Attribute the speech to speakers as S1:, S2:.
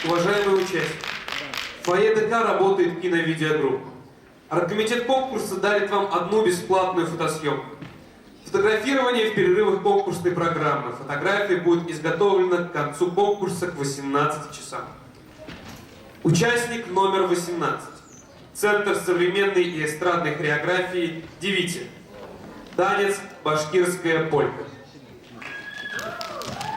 S1: Уважаемые участники, в фойе ДК работает кино-видеогруппа. Оргкомитет конкурса дарит вам одну бесплатную фотосъемку. Фотографирование в перерывах конкурсной программы. Фотография будет изготовлена к концу конкурса к 18 часам. Участник номер 18. Центр современной и эстрадной хореографии «Девите». Танец «Башкирская полька».